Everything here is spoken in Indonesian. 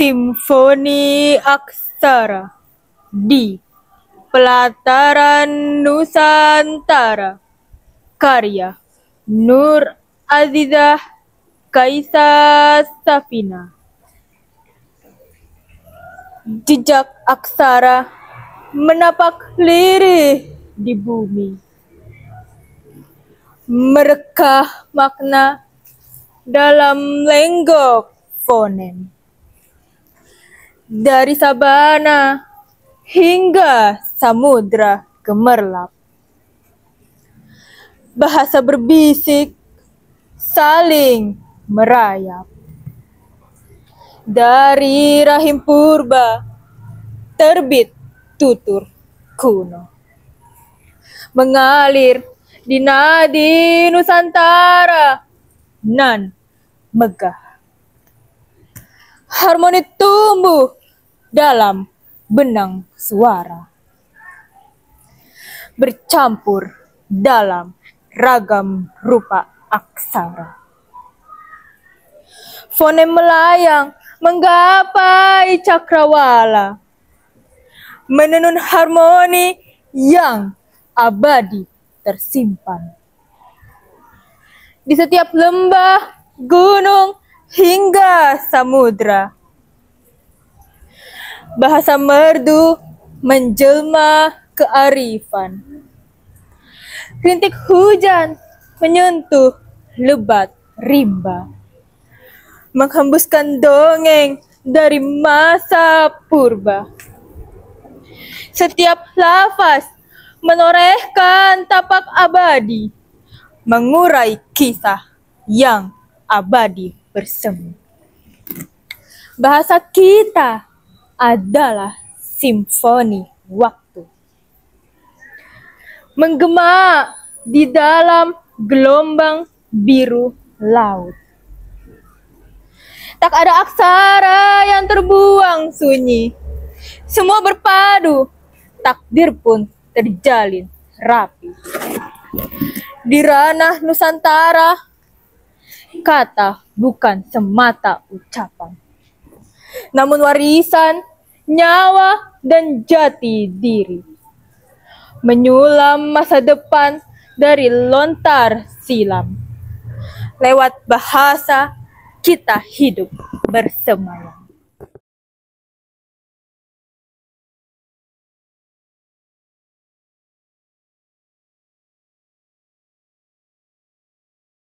Simfoni Aksara di Pelataran Nusantara, karya Nur Azizah Kaisa Safina. Jejak aksara menapak lirih di bumi, merekah makna dalam lenggok fonem. Dari sabana hingga samudra gemerlap, bahasa berbisik saling merayap. Dari rahim purba terbit tutur kuno, mengalir di nadi Nusantara nan megah. Harmoni tumbuh dalam benang suara, bercampur dalam ragam rupa aksara. Fonem melayang menggapai cakrawala, menenun harmoni yang abadi tersimpan di setiap lembah, gunung, hingga samudra. Bahasa merdu menjelma kearifan. Rintik hujan menyentuh lebat rimba, menghembuskan dongeng dari masa purba. Setiap lafaz menorehkan tapak abadi, mengurai kisah yang abadi bersemi. Bahasa kita adalah simfoni waktu, menggema di dalam gelombang biru laut. Tak ada aksara yang terbuang sunyi, semua berpadu, takdir pun terjalin rapi. Di ranah Nusantara, kata bukan semata ucapan, namun warisan, nyawa, dan jati diri. Menyulam masa depan dari lontar silam. Lewat bahasa kita hidup bersemayam.